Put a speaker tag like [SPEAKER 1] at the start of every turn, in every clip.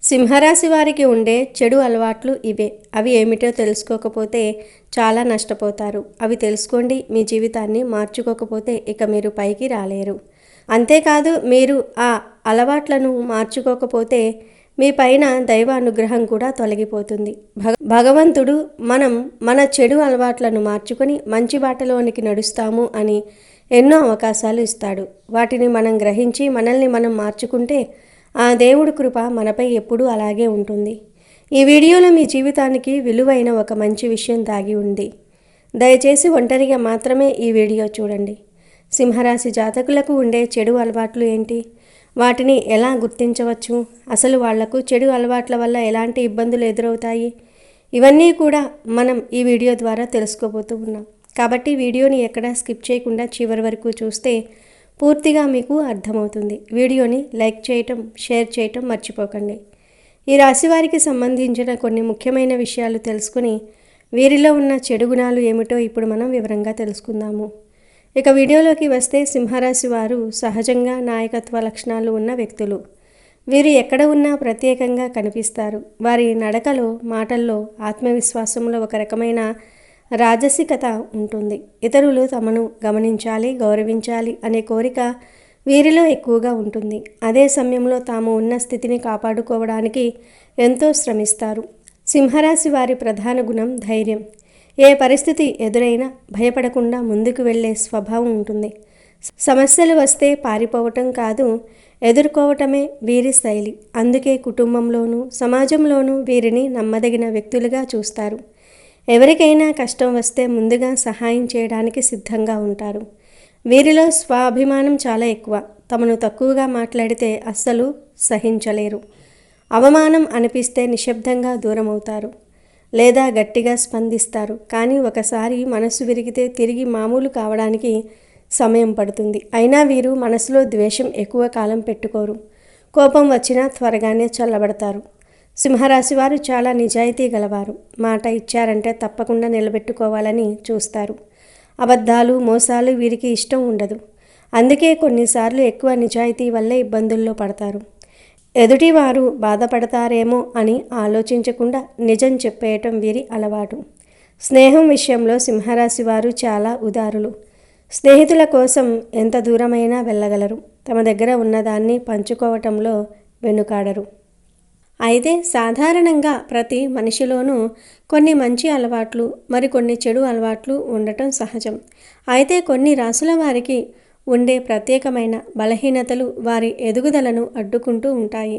[SPEAKER 1] సింహరాశి వారికి ఉండే చెడు అలవాట్లు ఇవే. అవి ఏమిటో తెలుసుకోకపోతే చాలా నష్టపోతారు. అవి తెలుసుకోండి. మీ జీవితాన్ని మార్చుకోకపోతే ఇక మీరు పైకి రాలేరు. అంతేకాదు, మీరు ఆ అలవాట్లను మార్చుకోకపోతే మీ పైన దైవ అనుగ్రహం కూడా తొలగిపోతుంది. భగవంతుడు మన చెడు అలవాట్లను మార్చుకొని మంచి బాటలోనికి నడుస్తాము అని ఎన్నో అవకాశాలు ఇస్తాడు. వాటిని మనం గ్రహించి మనల్ని మనం మార్చుకుంటే ఆ దేవుడి కృప మనపై ఎప్పుడూ అలాగే ఉంటుంది. ఈ వీడియోలో మీ జీవితానికి విలువైన ఒక మంచి విషయం దాగి ఉంది. దయచేసి ఒంటరిగా మాత్రమే ఈ వీడియో చూడండి. సింహరాశి జాతకులకు ఉండే చెడు అలవాట్లు ఏంటి? వాటిని ఎలా గుర్తించవచ్చు? అసలు వాళ్లకు చెడు అలవాట్ల వల్ల ఎలాంటి ఇబ్బందులు ఎదురవుతాయి? ఇవన్నీ కూడా మనం ఈ వీడియో ద్వారా తెలుసుకోబోతూ ఉన్నాం. కాబట్టి వీడియోని ఎక్కడా స్కిప్ చేయకుండా చివరి వరకు చూస్తే పూర్తిగా మీకు అర్థమవుతుంది. వీడియోని లైక్ చేయటం, షేర్ చేయటం మర్చిపోకండి. ఈ రాశి వారికి సంబంధించిన కొన్ని ముఖ్యమైన విషయాలు తెలుసుకుని వీరిలో ఉన్న చెడు గుణాలు ఏమిటో ఇప్పుడు మనం వివరంగా తెలుసుకుందాము. ఇక వీడియోలోకి వస్తే, సింహరాశి వారు సహజంగా నాయకత్వ లక్షణాలు ఉన్న వ్యక్తులు. వీరు ఎక్కడ ఉన్నా ప్రత్యేకంగా కనిపిస్తారు. వారి నడకలో, మాటల్లో, ఆత్మవిశ్వాసంలో ఒక రకమైన రాజసికత ఉంటుంది. ఇతరులు తమను గమనించాలి, గౌరవించాలి అనే కోరిక వీరిలో ఎక్కువగా ఉంటుంది. అదే సమయంలో తాము ఉన్న స్థితిని కాపాడుకోవడానికి ఎంతో శ్రమిస్తారు. సింహరాశి వారి ప్రధాన గుణం ధైర్యం. ఏ పరిస్థితి ఎదురైనా భయపడకుండా ముందుకు వెళ్ళే స్వభావం ఉంటుంది. సమస్యలు వస్తే పారిపోవటం కాదు, ఎదుర్కోవటమే వీరి శైలి. అందుకే కుటుంబంలోనూ సమాజంలోనూ వీరిని నమ్మదగిన వ్యక్తులుగా చూస్తారు. ఎవరికైనా కష్టం వస్తే ముందుగా సహాయం చేయడానికి సిద్ధంగా ఉంటారు. వీరిలో స్వాభిమానం చాలా ఎక్కువ. తమను తక్కువగా మాట్లాడితే అస్సలు సహించలేరు. అవమానం అనిపిస్తే నిశ్శబ్దంగా దూరమవుతారు లేదా గట్టిగా స్పందిస్తారు. కానీ ఒకసారి మనసు విరిగితే తిరిగి మామూలు కావడానికి సమయం పడుతుంది. అయినా వీరు మనసులో ద్వేషం ఎక్కువ కాలం పెట్టుకోరు. కోపం వచ్చినా త్వరగానే చల్లబడతారు. సింహరాశి వారు చాలా నిజాయితీ గలవారు. మాట ఇచ్చారంటే తప్పకుండా నిలబెట్టుకోవాలని చూస్తారు. అబద్ధాలు, మోసాలు వీరికి ఇష్టం ఉండదు. అందుకే కొన్నిసార్లు ఎక్కువ నిజాయితీ వల్లే ఇబ్బందుల్లో పడతారు. ఎదుటివారు బాధపడతారేమో అని ఆలోచించకుండా నిజం చెప్పేయటం వీరి అలవాటు. స్నేహం విషయంలో సింహరాశి వారు చాలా ఉదారులు. స్నేహితుల కోసం ఎంత దూరమైనా వెళ్ళగలరు. తమ దగ్గర ఉన్నదాన్ని పంచుకోవటంలో వెనుకాడరు. అయితే సాధారణంగా ప్రతి మనిషిలోనూ కొన్ని మంచి అలవాట్లు, మరికొన్ని చెడు అలవాట్లు ఉండటం సహజం. అయితే కొన్ని రాశుల వారికి ఉండే ప్రత్యేకమైన బలహీనతలు వారి ఎదుగుదలను అడ్డుకుంటూ ఉంటాయి.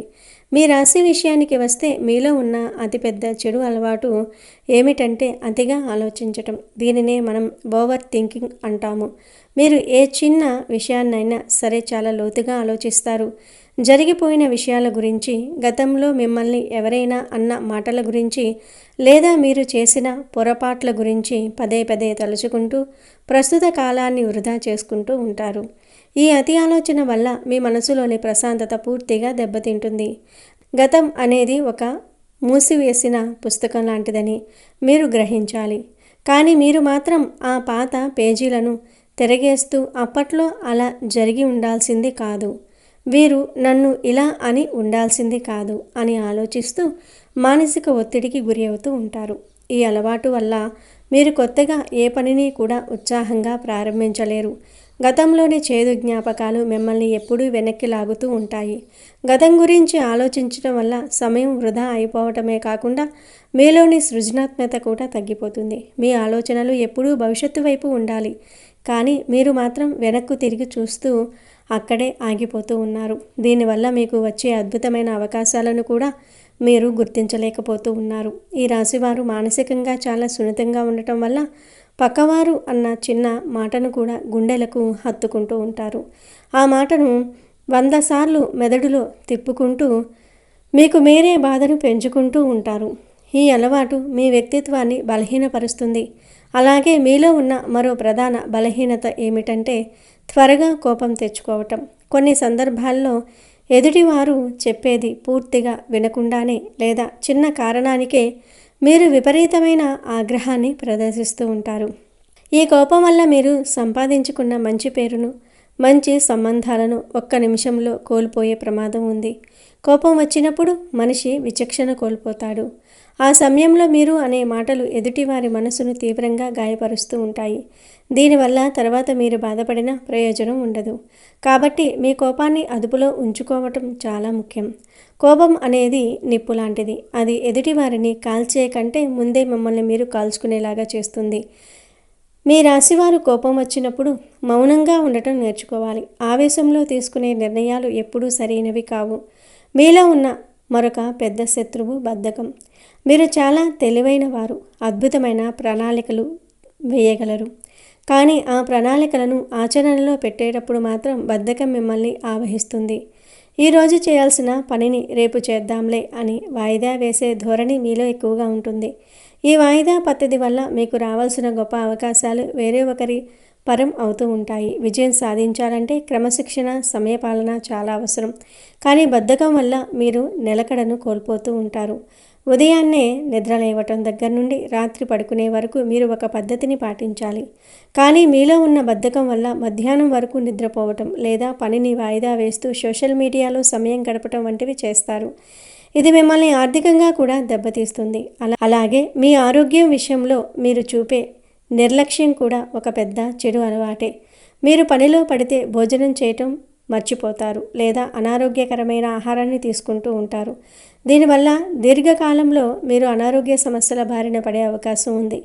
[SPEAKER 1] మీ రాశి విషయానికి వస్తే, మీలో ఉన్న అతిపెద్ద చెడు అలవాటు ఏమిటంటే అతిగా ఆలోచించటం. దీనినే మనం ఓవర్ థింకింగ్ అంటాము. మీరు ఏ చిన్న విషయాన్నైనా సరే చాలా లోతుగా ఆలోచిస్తారు. జరిగిపోయిన విషయాల గురించి, గతంలో మిమ్మల్ని ఎవరైనా అన్న మాటల గురించి, లేదా మీరు చేసిన పొరపాట్ల గురించి పదే పదే తలుచుకుంటూ ప్రస్తుత కాలాన్ని వృధా చేసుకుంటూ ఉంటారు. ఈ అతి ఆలోచన వల్ల మీ మనసులోని ప్రశాంతత పూర్తిగా దెబ్బతింటుంది. గతం అనేది ఒక మూసివేసిన పుస్తకం లాంటిదని మీరు గ్రహించాలి. కానీ మీరు మాత్రం ఆ పాత పేజీలను తిరగేస్తూ అప్పట్లో అలా జరిగి ఉండాల్సింది కాదు, వీరు నన్ను ఇలా అని ఉండాల్సింది కాదు అని ఆలోచిస్తూ మానసిక ఒత్తిడికి గురి అవుతూ ఉంటారు. ఈ అలవాటు వల్ల మీరు కొత్తగా ఏ పనిని కూడా ఉత్సాహంగా ప్రారంభించలేరు. గతంలోని చేదు జ్ఞాపకాలు మిమ్మల్ని ఎప్పుడూ వెనక్కి లాగుతూ ఉంటాయి. గతం గురించి ఆలోచించడం వల్ల సమయం వృధా అయిపోవటమే కాకుండా మీలోని సృజనాత్మకత కూడా తగ్గిపోతుంది. మీ ఆలోచనలు ఎప్పుడూ భవిష్యత్తు వైపు ఉండాలి. కానీ మీరు మాత్రం వెనక్కు తిరిగి చూస్తూ అక్కడే ఆగిపోతూ ఉన్నారు. దీనివల్ల మీకు వచ్చే అద్భుతమైన అవకాశాలను కూడా మీరు గుర్తించలేకపోతూ ఉన్నారు. ఈ రాశివారు మానసికంగా చాలా సున్నితంగా ఉండటం వల్ల పక్కవారు అన్న చిన్న మాటను కూడా గుండెలకు హత్తుకుంటూ ఉంటారు. ఆ మాటను 100 సార్లు మెదడులో తిప్పుకుంటూ మీకు మీరే బాధను పెంచుకుంటూ ఉంటారు. ఈ అలవాటు మీ వ్యక్తిత్వాన్ని బలహీనపరుస్తుంది. అలాగే మీలో ఉన్న మరో ప్రధాన బలహీనత ఏమిటంటే త్వరగా కోపం తెచ్చుకోవటం. కొన్ని సందర్భాల్లో ఎదుటివారు చెప్పేది పూర్తిగా వినకుండానే లేదా చిన్న కారణానికే మీరు విపరీతమైన ఆగ్రహాన్ని ప్రదర్శిస్తూ ఉంటారు. ఈ కోపం వల్ల మీరు సంపాదించుకున్న మంచి పేరును, మంచి సంబంధాలను ఒక్క నిమిషంలో కోల్పోయే ప్రమాదం ఉంది. కోపం వచ్చినప్పుడు మనిషి విచక్షణ కోల్పోతాడు. ఆ సమయంలో మీరు అనే మాటలు ఎదుటివారి మనసును తీవ్రంగా గాయపరుస్తూ ఉంటాయి. దీనివల్ల తర్వాత మీరు బాధపడిన ప్రయోజనం ఉండదు. కాబట్టి మీ కోపాన్ని అదుపులో ఉంచుకోవటం చాలా ముఖ్యం. కోపం అనేది నిప్పు లాంటిది. అది ఎదుటివారిని కాల్చే కంటే ముందే మిమ్మల్ని మీరు కాల్చుకునేలాగా చేస్తుంది. మీ రాశివారు కోపం వచ్చినప్పుడు మౌనంగా ఉండటం నేర్చుకోవాలి. ఆవేశంలో తీసుకునే నిర్ణయాలు ఎప్పుడూ సరైనవి కావు. మీలో ఉన్న మరొక పెద్ద శత్రువు బద్ధకం. మీరు చాలా తెలివైన వారు, అద్భుతమైన ప్రణాళికలు వేయగలరు. కానీ ఆ ప్రణాళికలను ఆచరణలో పెట్టేటప్పుడు మాత్రం బద్ధకం మిమ్మల్ని ఆవహిస్తుంది. ఈరోజు చేయాల్సిన పనిని రేపు చేద్దాంలే అని వాయిదా వేసే ధోరణి మీలో ఎక్కువగా ఉంటుంది. ఈ వాయిదా పద్ధతి వల్ల మీకు రావాల్సిన గొప్ప అవకాశాలు వేరే ఒకరి పరం అవుతూ ఉంటాయి. విజయం సాధించాలంటే క్రమశిక్షణ, సమయపాలన చాలా అవసరం. కానీ బద్ధకం వల్ల మీరు నిలకడను కోల్పోతూ ఉంటారు. ఉదయాన్నే నిద్ర లేవటం దగ్గర నుండి రాత్రి పడుకునే వరకు మీరు ఒక పద్ధతిని పాటించాలి. కానీ మీలో ఉన్న బద్ధకం వల్ల మధ్యాహ్నం వరకు నిద్రపోవటం లేదా పనిని వాయిదా వేస్తూ సోషల్ మీడియాలో సమయం గడపటం వంటివి చేస్తారు. ఇది మిమ్మల్ని ఆర్థికంగా కూడా దెబ్బతీస్తుంది. అలాగే మీ ఆరోగ్యం విషయంలో మీరు చూపే నిర్లక్ష్యం కూడా ఒక పెద్ద చెడు అలవాటే. మీరు పనిలో పడితే భోజనం చేయటం మర్చిపోతారు లేదా అనారోగ్యకరమైన ఆహారాన్ని తీసుకుంటూ ఉంటారు. దీనివల్ల దీర్ఘకాలంలో మీరు అనారోగ్య సమస్యల బారిన పడే అవకాశం ఉంది.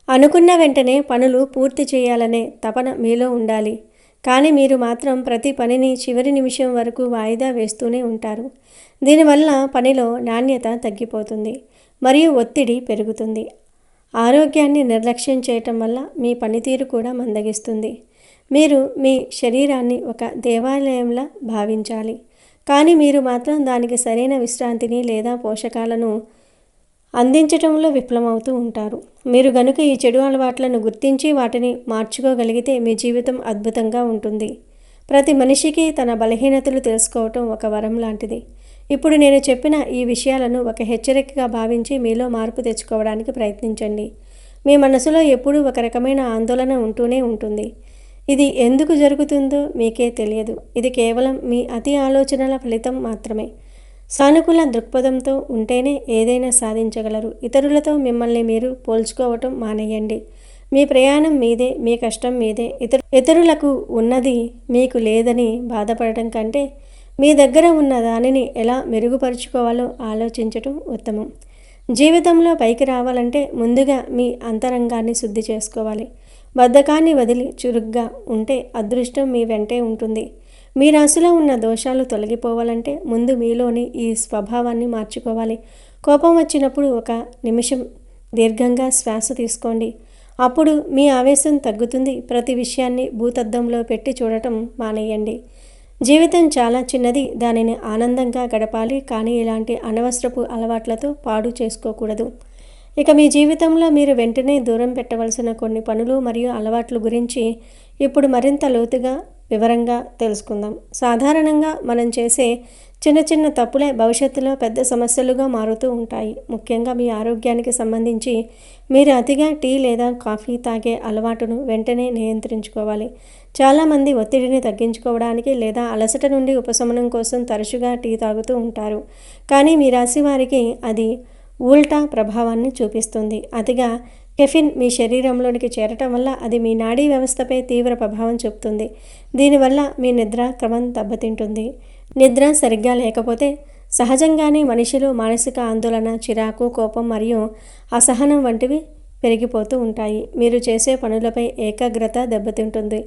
[SPEAKER 1] అనుకున్న వెంటనే పనులు పూర్తి చేయాలనే తపన మీలో ఉండాలి. కానీ మీరు మాత్రం ప్రతి పనిని చివరి నిమిషం వరకు వాయిదా వేస్తూనే ఉంటారు. దీనివల్ల పనిలో నాణ్యత తగ్గిపోతుంది మరియు ఒత్తిడి పెరుగుతుంది. ఆరోగ్యాన్ని నిర్లక్ష్యం చేయటం వల్ల మీ పనితీరు కూడా మందగిస్తుంది. మీరు మీ శరీరాన్ని ఒక దేవాలయంలా భావించాలి. కానీ మీరు మాత్రం దానికి సరైన విశ్రాంతిని లేదా పోషకాలను అందించటంలో విఫలమవుతూ ఉంటారు. మీరు గనుక ఈ చెడు అలవాట్లను గుర్తించి వాటిని మార్చుకోగలిగితే మీ జీవితం అద్భుతంగా ఉంటుంది. ప్రతి మనిషికి తన బలహీనతలు తెలుసుకోవటం ఒక వరం లాంటిది. ఇప్పుడు నేను చెప్పిన ఈ విషయాలను ఒక హెచ్చరికగా భావించి మీలో మార్పు తెచ్చుకోవడానికి ప్రయత్నించండి. మీ మనసులో ఎప్పుడూ ఒక రకమైన ఆందోళన ఉంటూనే ఉంటుంది. ఇది ఎందుకు జరుగుతుందో మీకే తెలియదు. ఇది కేవలం మీ అతి ఆలోచనల ఫలితం మాత్రమే. సానుకూల దృక్పథంతో ఉంటేనే ఏదైనా సాధించగలరు. ఇతరులతో మిమ్మల్ని మీరు పోల్చుకోవటం మానేయండి. మీ ప్రయాణం మీదే, మీ కష్టం మీదే. ఇతరులకు ఉన్నది మీకు లేదని బాధపడటం కంటే మీ దగ్గర ఉన్న దానిని ఎలా మెరుగుపరుచుకోవాలో ఆలోచించటం ఉత్తమం. జీవితంలో పైకి రావాలంటే ముందుగా మీ అంతరంగాన్ని శుద్ధి చేసుకోవాలి. బద్ధకాన్ని వదిలి చురుగ్గా ఉంటే అదృష్టం మీ వెంటే ఉంటుంది. మీ రాశిలో ఉన్న దోషాలు తొలగిపోవాలంటే ముందు మీలోని ఈ స్వభావాన్ని మార్చుకోవాలి. కోపం వచ్చినప్పుడు ఒక నిమిషం దీర్ఘంగా శ్వాస తీసుకోండి. అప్పుడు మీ ఆవేశం తగ్గుతుంది. ప్రతి విషయాన్ని భూతద్దంలో పెట్టి చూడటం మానేయండి. జీవితం చాలా చిన్నది, దానిని ఆనందంగా గడపాలి. కానీ ఇలాంటి అనవసరపు అలవాట్లతో పాడు చేసుకోకూడదు. ఇక మీ జీవితంలో మీరు వెంటనే దూరం పెట్టవలసిన కొన్ని పనులు మరియు అలవాట్ల గురించి ఇప్పుడు మరింత లోతుగా వివరంగా తెలుసుకుందాం. సాధారణంగా మనం చేసే చిన్న చిన్న తప్పులే భవిష్యత్తులో పెద్ద సమస్యలుగా మారుతూ ఉంటాయి. ముఖ్యంగా మీ ఆరోగ్యానికి సంబంధించి మీరు అతిగా టీ లేదా కాఫీ తాగే అలవాటును వెంటనే నియంత్రించుకోవాలి. చాలామంది ఒత్తిడిని తగ్గించుకోవడానికి లేదా అలసట నుండి ఉపశమనం కోసం తరచుగా టీ తాగుతూ ఉంటారు. కానీ మీ రాశి వారికి అది ఉల్టా ప్రభావాన్ని చూపిస్తుంది. అతిగా కెఫిన్ మీ శరీరంలోనికి చేరటం వల్ల అది మీ నాడీ వ్యవస్థపై తీవ్ర ప్రభావం చూపుతుంది. దీనివల్ల మీ నిద్ర క్రమం దెబ్బతింటుంది. నిద్ర సరిగ్గా లేకపోతే సహజంగానే మనిషిలో మానసిక ఆందోళన, చిరాకు, కోపం మరియు అసహనం వంటివి పెరిగిపోతూ ఉంటాయి. మీరు చేసే పనులపై ఏకాగ్రత దెబ్బతింటుంది.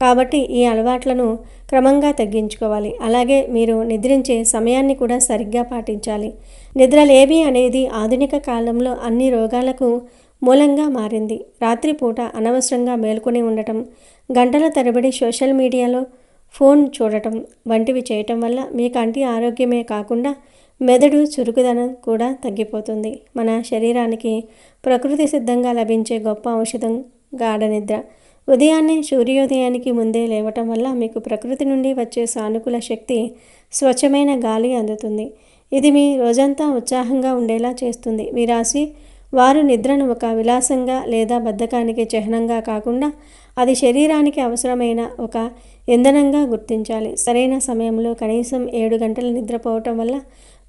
[SPEAKER 1] కాబట్టి ఈ అలవాట్లను క్రమంగా తగ్గించుకోవాలి. అలాగే మీరు నిద్రించే సమయాన్ని కూడా సరిగ్గా పాటించాలి. నిద్రలేమి అనేది ఆధునిక కాలంలో అన్ని రోగాలకు మూలంగా మారింది. రాత్రిపూట అనవసరంగా మేల్కొని ఉండటం, గంటల తరబడి సోషల్ మీడియాలో ఫోన్ చూడటం వంటివి చేయటం వల్ల మీ కంటి ఆరోగ్యమే కాకుండా మెదడు చురుకుదనం కూడా తగ్గిపోతుంది. మన శరీరానికి ప్రకృతి సిద్ధంగా లభించే గొప్ప ఔషధం గాఢ నిద్ర. ఉదయాన్నే సూర్యోదయానికి ముందే లేవటం వల్ల మీకు ప్రకృతి నుండి వచ్చే సానుకూల శక్తి, స్వచ్ఛమైన గాలి అందుతుంది. ఇది మీ రోజంతా ఉత్సాహంగా ఉండేలా చేస్తుంది. మీ రాశి వారు నిద్రను ఒక విలాసంగా లేదా బద్ధకానికి చిహ్నంగా కాకుండా అది శరీరానికి అవసరమైన ఒక ఇంధనంగా గుర్తించాలి. సరైన సమయంలో కనీసం 7 గంటలు నిద్రపోవటం వల్ల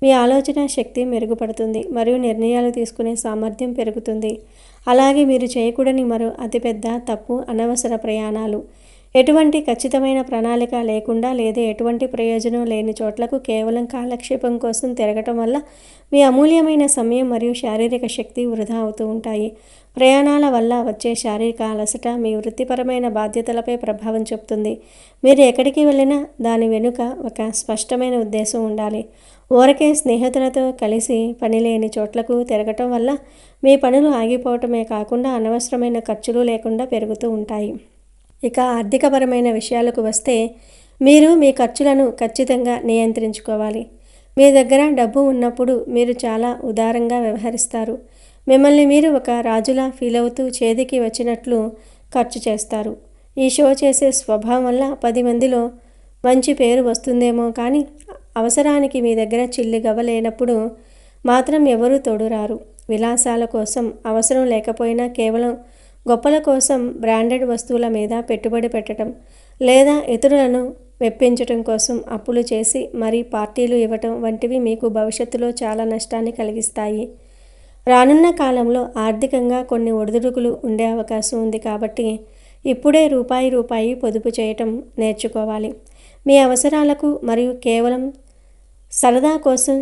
[SPEAKER 1] మీ ఆలోచన శక్తి మెరుగుపడుతుంది మరియు నిర్ణయాలు తీసుకునే సామర్థ్యం పెరుగుతుంది. అలాగే మీరు చేయకూడని మరో అతిపెద్ద తప్పు అనవసర ప్రయాణాలు. ఎటువంటి ఖచ్చితమైన ప్రణాళిక లేకుండా లేదా ఎటువంటి ప్రయోజనం లేని చోట్లకు కేవలం కాలక్షేపం కోసం తిరగటం వల్ల మీ అమూల్యమైన సమయం మరియు శారీరక శక్తి వృధా అవుతూ ఉంటాయి. ప్రయాణాల వల్ల వచ్చే శారీరక అలసట మీ వృత్తిపరమైన బాధ్యతలపై ప్రభావం చూపుతుంది. మీరు ఎక్కడికి వెళ్ళినా దాని వెనుక ఒక స్పష్టమైన ఉద్దేశం ఉండాలి. ఊరకే స్నేహితులతో కలిసి పనిలేని చోట్లకు తిరగటం వల్ల మీ పనులు ఆగిపోవటమే కాకుండా అనవసరమైన ఖర్చులు లేకుండా పెరుగుతూ ఉంటాయి. ఇక ఆర్థికపరమైన విషయాలకు వస్తే మీరు మీ ఖర్చులను ఖచ్చితంగా నియంత్రించుకోవాలి. మీ దగ్గర డబ్బు ఉన్నప్పుడు మీరు చాలా ఉదారంగా వ్యవహరిస్తారు. మిమ్మల్ని మీరు ఒక రాజులా ఫీల్ అవుతూ చేతికి వచ్చినట్లు ఖర్చు చేస్తారు. ఈ షో చేసే స్వభావం వల్ల 10 మందిలో మంచి పేరు వస్తుందేమో కానీ అవసరానికి మీ దగ్గర చిల్లిగవ్వ లేనప్పుడు మాత్రం ఎవరూ తోడురారు. విలాసాల కోసం అవసరం లేకపోయినా కేవలం గొప్పల కోసం బ్రాండెడ్ వస్తువుల మీద పెట్టుబడి పెట్టడం లేదా ఇతరులను మెప్పించడం కోసం అప్పులు చేసి మరీ పార్టీలు ఇవ్వటం వంటివి మీకు భవిష్యత్తులో చాలా నష్టాన్ని కలిగిస్తాయి. రానున్న కాలంలో ఆర్థికంగా కొన్ని ఒడిదుడుకులు ఉండే అవకాశం ఉంది కాబట్టి ఇప్పుడే రూపాయి పొదుపు చేయటం నేర్చుకోవాలి. మీ అవసరాలకు మరియు కేవలం సరదా కోసం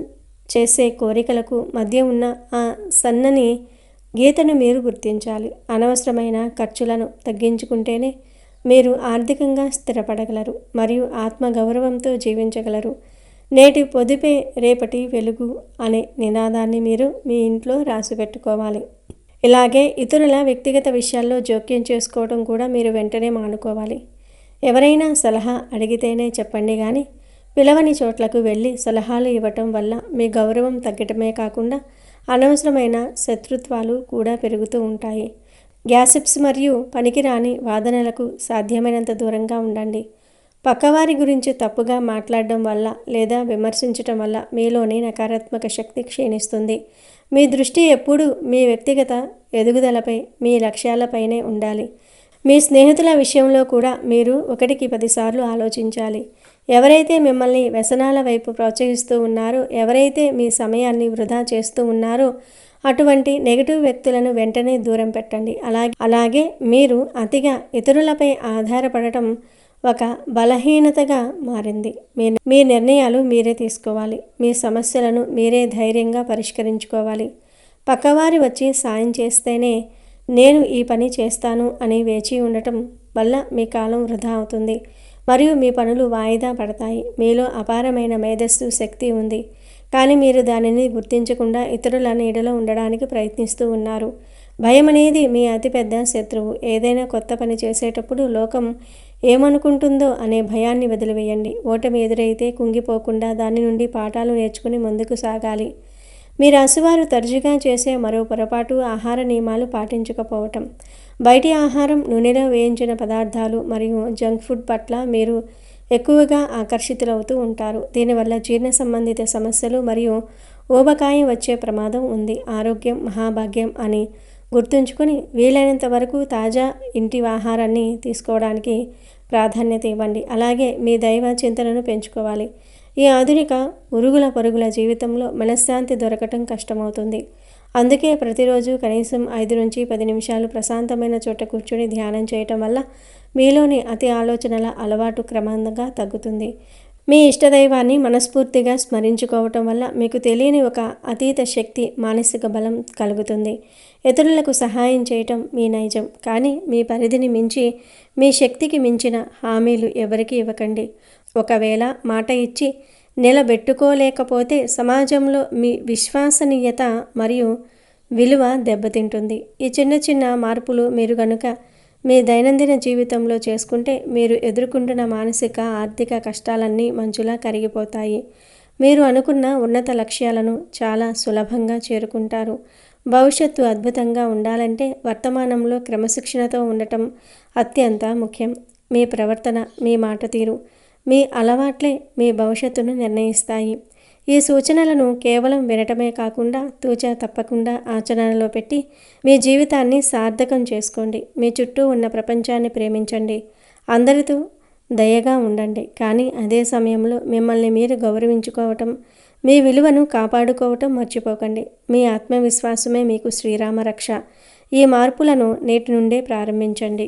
[SPEAKER 1] చేసే కోరికలకు మధ్య ఉన్న ఆ సన్నని గీతను మీరు గుర్తించాలి. అనవసరమైన ఖర్చులను తగ్గించుకుంటేనే మీరు ఆర్థికంగా స్థిరపడగలరు మరియు ఆత్మగౌరవంతో జీవించగలరు. నేటి పొదుపే రేపటి వెలుగు అనే నినాదాన్ని మీరు మీ ఇంట్లో రాసిపెట్టుకోవాలి. ఇలాగే ఇతరుల వ్యక్తిగత విషయాల్లో జోక్యం చేసుకోవడం కూడా మీరు వెంటనే మానుకోవాలి. ఎవరైనా సలహా అడిగితేనే చెప్పండి కానీ పిలవని చోట్లకు వెళ్ళి సలహాలు ఇవ్వటం వల్ల మీ గౌరవం తగ్గటమే కాకుండా అనవసరమైన శత్రుత్వాలు కూడా పెరుగుతూ ఉంటాయి. గ్యాసిప్స్ మరియు పనికిరాని వాదనలకు సాధ్యమైనంత దూరంగా ఉండండి. పక్కవారి గురించి తప్పుగా మాట్లాడడం వల్ల లేదా విమర్శించటం వల్ల మీలోని నకారాత్మక శక్తి క్షీణిస్తుంది. మీ దృష్టి ఎప్పుడూ మీ వ్యక్తిగత ఎదుగుదలపై, మీ లక్ష్యాలపైనే ఉండాలి. మీ స్నేహితుల విషయంలో కూడా మీరు 1కి 10 సార్లు ఆలోచించాలి. ఎవరైతే మిమ్మల్ని వ్యసనాల వైపు ప్రోత్సహిస్తూ ఉన్నారో, ఎవరైతే మీ సమయాన్ని వృధా చేస్తూ ఉన్నారో అటువంటి నెగటివ్ వ్యక్తులను వెంటనే దూరం పెట్టండి. అలాగే మీరు అతిగా ఇతరులపై ఆధారపడటం ఒక బలహీనతగా మారింది. మీ నిర్ణయాలు మీరే తీసుకోవాలి. మీ సమస్యలను మీరే ధైర్యంగా పరిష్కరించుకోవాలి. పక్కవారి వచ్చి సాయం చేస్తేనే నేను ఈ పని చేస్తాను అని వేచి ఉండటం వల్ల మీ కాలం వృధా అవుతుంది మరియు మీ పనులు వాయిదా పడతాయి. మీలో అపారమైన మేధస్సు శక్తి ఉంది కానీ మీరు దానిని గుర్తించకుండా ఇతరుల నీడలో ఉండడానికి ప్రయత్నిస్తూ ఉన్నారు. భయం అనేది మీ అతిపెద్ద శత్రువు. ఏదైనా కొత్త పని చేసేటప్పుడు లోకం ఏమనుకుంటుందో అనే భయాన్ని వదిలివేయండి. ఓటమి ఎదురైతే కుంగిపోకుండా దాని నుండి పాఠాలు నేర్చుకుని ముందుకు సాగాలి. మీ రాశివారు తరచుగా చేసే మరో పొరపాటు ఆహార నియమాలు పాటించకపోవటం. బయటి ఆహారం, నూనెలో వేయించిన పదార్థాలు మరియు జంక్ ఫుడ్ పట్ల మీరు ఎక్కువగా ఆకర్షితులవుతూ ఉంటారు. దీనివల్ల జీర్ణ సంబంధిత సమస్యలు మరియు ఊబకాయం వచ్చే ప్రమాదం ఉంది. ఆరోగ్యం మహాభాగ్యం అని గుర్తుంచుకొని వీలైనంత వరకు తాజా ఇంటి ఆహారాన్ని తీసుకోవడానికి ప్రాధాన్యత ఇవ్వండి. అలాగే మీ దైవ చింతనను పెంచుకోవాలి. ఈ ఆధునిక ఉరుగుల పరుగుల జీవితంలో మనశ్శాంతి దొరకటం కష్టమవుతుంది. అందుకే ప్రతిరోజు కనీసం 5 నుంచి 10 నిమిషాలు ప్రశాంతమైన చోట కూర్చొని ధ్యానం చేయటం వల్ల మీలోని అతి ఆలోచనల అలవాటు క్రమంగా తగ్గుతుంది. మీ ఇష్టదైవాన్ని మనస్ఫూర్తిగా స్మరించుకోవటం వల్ల మీకు తెలియని ఒక అతీత శక్తి, మానసిక బలం కలుగుతుంది. ఇతరులకు సహాయం చేయటం మీ నైజం, కానీ మీ పరిధిని మించి మీ శక్తికి మించిన హామీలు ఎవరికీ ఇవ్వకండి. ఒకవేళ మాట ఇచ్చి నిలబెట్టుకోలేకపోతే సమాజంలో మీ విశ్వసనీయత మరియు విలువ దెబ్బతింటుంది. ఈ చిన్న చిన్న మార్పులు మీరు గనుక మీ దైనందిన జీవితంలో చేసుకుంటే మీరు ఎదుర్కొంటున్న మానసిక, ఆర్థిక కష్టాలన్నీ మంచులా కరిగిపోతాయి. మీరు అనుకున్న ఉన్నత లక్ష్యాలను చాలా సులభంగా చేరుకుంటారు. భవిష్యత్తు అద్భుతంగా ఉండాలంటే వర్తమానంలో క్రమశిక్షణతో ఉండటం అత్యంత ముఖ్యం. మీ ప్రవర్తన, మీ మాట తీరు, మీ అలవాట్లే మీ భవిష్యత్తును నిర్ణయిస్తాయి. ఈ సూచనలను కేవలం వినటమే కాకుండా తూచా తప్పకుండా ఆచరణలో పెట్టి మీ జీవితాన్ని సార్థకం చేసుకోండి. మీ చుట్టూ ఉన్న ప్రపంచాన్ని ప్రేమించండి. అందరితో దయగా ఉండండి. కానీ అదే సమయంలో మిమ్మల్ని మీరు గౌరవించుకోవటం, మీ విలువను కాపాడుకోవటం మర్చిపోకండి. మీ ఆత్మవిశ్వాసమే మీకు శ్రీరామ రక్ష. ఈ మార్పులను నేటి నుండే ప్రారంభించండి.